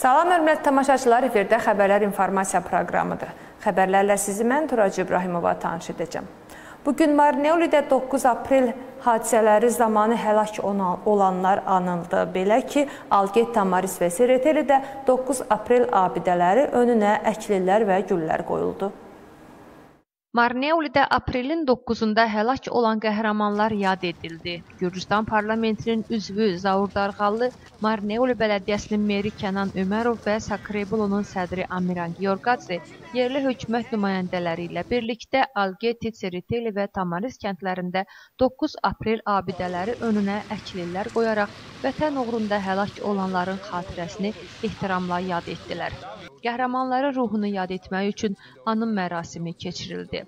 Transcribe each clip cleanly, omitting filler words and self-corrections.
Salam, hörmətli tamaşaçılar, efirdə Xəbərlər informasiya proqramıdır. Xəbərlərlə sizi mən Turacı İbrahimova tanış edəcəm. Bugün Marneolidə 9 aprel hadisələri zamanı həlak olanlar anıldı. Belə ki, Alget, Tamaris və Seretelidə 9 aprel abidələri önünə əklilər və güllər qoyuldu. Marneolidə aprelin 9-da həlak olan qəhrəmanlar yad edildi. Gürcüstan parlamentinin üzvü Zaur Darğallı, Marneoli bələdiyyəsinin meri Kənan Ömərov və Sakrebulonun sədri Amiran Giorgadze yerli hökumət nümayəndələri ilə birlikdə Algeti, Sereteli və Tamaris kəndlərində 9 aprel abidələri önünə əklilər qoyaraq vətən uğrunda həlak olanların xatirəsini ehtiramla yad etdilər. Qəhrəmanların ruhunu yad etmək üçün anım mərasimi keçirildi.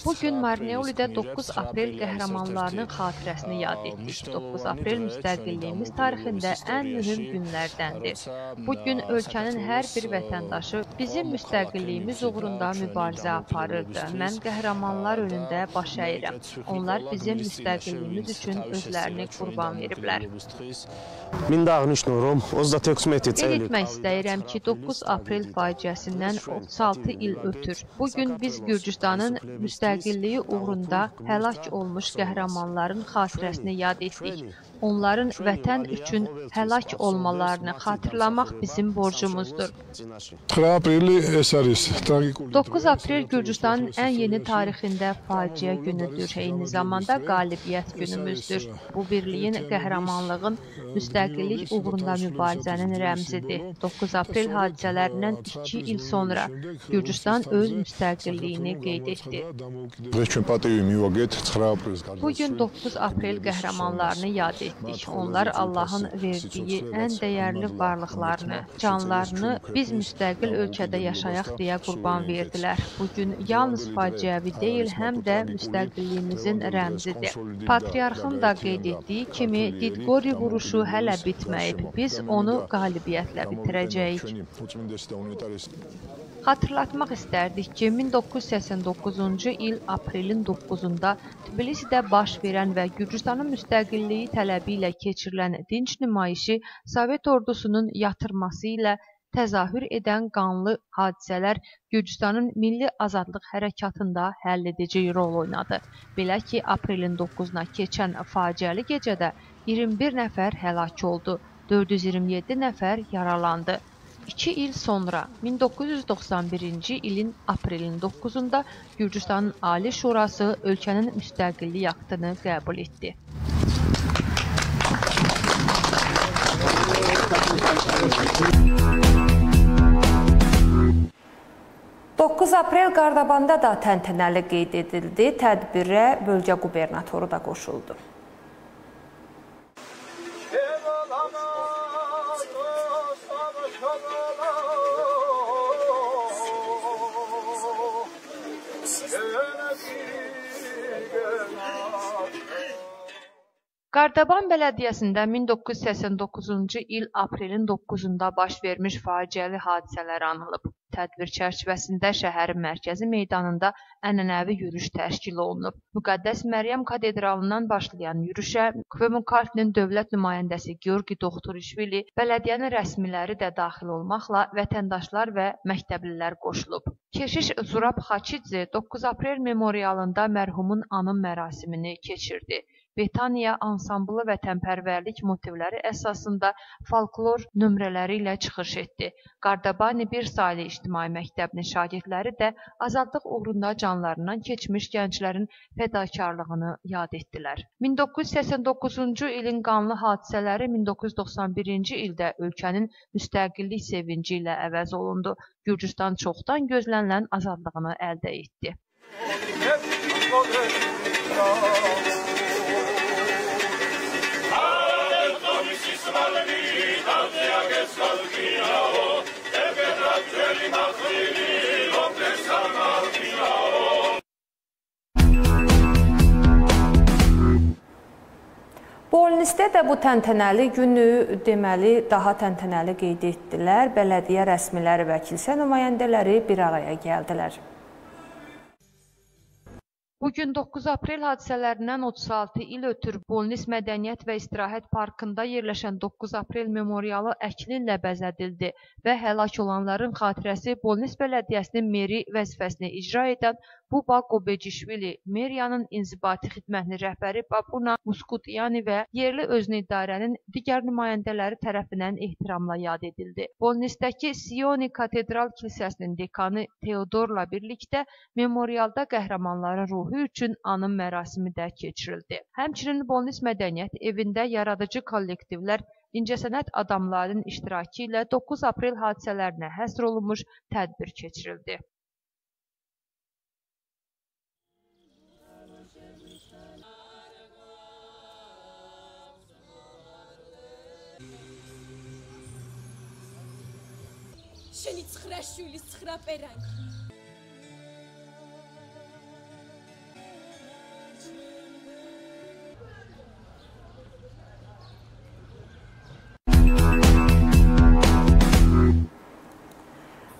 Bugün Marneolidə 9 aprel qəhrəmanlarının xatirəsini yad etdik. 9 aprel müstəqilliyimiz tarixində ən mühüm günlərdəndir. Bugün ölkənin hər bir vətəndaşı bizim müstəqilliyimiz uğrunda mübarizə aparırdı. Mən qəhrəmanlar önündə baş əyirəm. Onlar bizim müstəqilliyimiz üçün özlərini qurban veriblər. Qeyd etmək istəyirəm ki, 9 aprel faciəsindən 36 il ötür. Bugün biz Gürcüstanın müstəqilliyi uğrunda həlak olmuş qəhrəmanların xatirəsini yad etdik. Onların vətən üçün həlak olmalarını xatırlamaq bizim borcumuzdur. 9 aprel Gürcüstanın ən yeni tarixində faciə günüdür. Eyni zamanda qalibiyyət günümüzdür. Bu birliyin, qəhrəmanlığın, müstəqillik uğrunda mübarizənin rəmzidir. 9 aprel hadisələrindən 2 il sonra Gürcüstan öz müstəqilliyini qeyd etdi. Bugün 9 aprel qəhrəmanlarını yad etdik. Onlar Allahın verdiyi ən dəyərli varlıqlarını, canlarını biz müstəqil ölkədə yaşayaq deyə qurban verdilər. Bugün yalnız faciəvi deyil, həm də müstəqilliyimizin rəmzidir. Patriarxın da qeyd etdiyi kimi, Didqori vuruşu hələ bitməyib. Biz onu qalibiyyətlə bitirəcəyik. Xatırlatmaq istərdik ki, 1989-cu il aprelin 9-da Tbilisidə baş verən və Gürcüstanın müstəqilliyi tələbi ilə keçirilən dinc nümayişi Sovet ordusunun yatırması ilə təzahür edən qanlı hadisələr Gürcüstanın milli azadlıq hərəkatında həlledici rol oynadı. Belə ki, aprelin 9-na keçən faciəli gecədə 21 nəfər həlak oldu, 427 nəfər yaralandı. 2 il sonra 1991-ci ilin aprelin 9-da Gürcüstanın Ali Şurası ölkənin müstəqillik aktını qəbul etdi. "9 aprel Qardabanda da təntənəli qeyd edildi. Tədbirə bölgə qubernatoru da qoşuldu. Qardaban bələdiyyəsində 1989-cu il aprelin 9-da baş vermiş faciəli hadisələr anılıb. Tədbir çərçivəsində şəhərin mərkəzi meydanında ənənəvi yürüş təşkil olunub. Müqəddəs Məryəm katedralından başlayan yürüşə Kvemukaltinin dövlət nümayəndəsi Georgi Doktorishvili, bələdiyyənin rəsmiləri də daxil olmaqla vətəndaşlar və məktəblilər qoşulub. Keşiş Zurab Xaçidze 9 aprel memorialında mərhumun anım mərasimini keçirdi. Betaniya ansamblı vətənpərvərlik motivləri əsasında folklor nömrələri ilə çıxış etdi. Qardabani bir saylı ictimai məktəbinin şagirdləri də azadlıq uğrunda canlarından keçmiş gənclərin fədakarlığını yad etdilər. 1989-cu ilin qanlı hadisələri 1991-ci ildə ölkənin müstəqillik sevinci ilə əvəz olundu. Gürcüstan çoxdan gözlənilən azadlığını əldə etdi. Bolnisdə də bu təntənəli günü deməli daha təntənəli qeyd etdilər. Bələdiyyə rəsmiləri və kilsə nümayəndələri bir araya gəldilər. Bugün 9 aprel hadisələrindən 36 il ötür Bolnis Mədəniyyət və İstirahət Parkında yerləşən 9 aprel memorialı əklinlə bəzədildi və həlak olanların xatirəsi Bolnis Bələdiyyəsinin meri vəzifəsini icra edən Buba Qobecişvili, meriyanın inzibati xidmətinin rəhbəri Babuna Muskutyani və yerli özünü idarənin digər nümayəndələri tərəfindən ehtiramla yad edildi. Bolnisdəki Sioni Katedral Kilsəsinin dekanı Teodorla birlikdə memorialda qəhrəmanların ruhu üçün anım mərasimi də keçirildi. Həmçinin Bolnis Mədəniyyət evində yaradıcı kollektivlər, incəsənət adamlarının iştirakı ilə 9 aprel hadisələrinə həsr olunmuş tədbir keçirildi. შენი ცხრა შვილის ცხრა პერანგი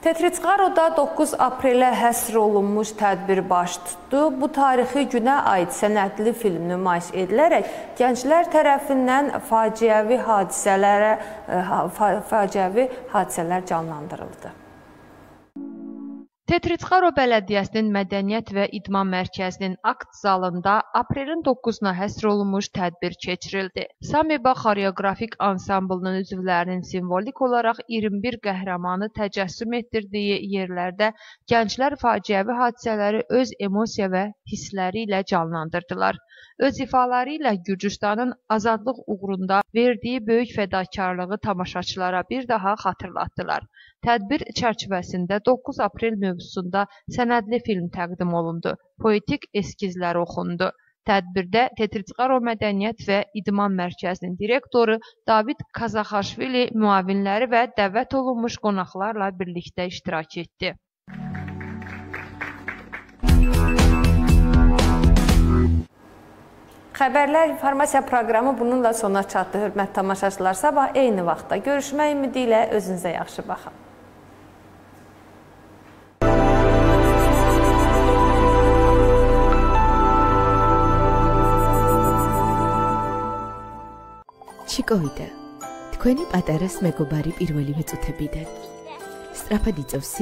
Tetriçqaroda 9 aprelə həsr olunmuş tədbir baş tutdu. Bu tarixi günə aid sənədli film nümayiş edilərək gənclər tərəfindən faciəvi hadisələr canlandırıldı. Tetriçqaro Bələdiyyəsinin Mədəniyyət və İdman Mərkəzinin akt zalında aprelin 9-na həsr olunmuş tədbir keçirildi. Sameba xoreografik ansamblının üzvlərinin simvolik olaraq 21 qəhrəmanı təcəssüm etdirdiyi yerlərdə gənclər faciəvi hadisələri öz emosiya və hissləri ilə canlandırdılar. Öz ifaları ilə Gürcüstanın azadlıq uğrunda verdiyi böyük fədakarlığı tamaşaçılara bir daha xatırlatdılar. Tədbir çərçivəsində 9 aprel mövzusunda sənədli film təqdim olundu, poetik eskizlər oxundu. Tədbirdə Tetriçqaro Mədəniyyət və İdman Mərkəzinin direktoru David Kazaxaşvili, müavinləri və dəvət olunmuş qonaqlarla birlikdə iştirak etdi. Xəbərlər informasiya proqramı bununla sona çatdı. Hörmətli tamaşaçılar, sabah eyni vaxtda görüşmək ümidi ilə özünüzə yaxşı baxın. ჩიკოვიდა თქვენი პატარას მეგობარი პირველივე წუთებიდან. სწრაფად იწევს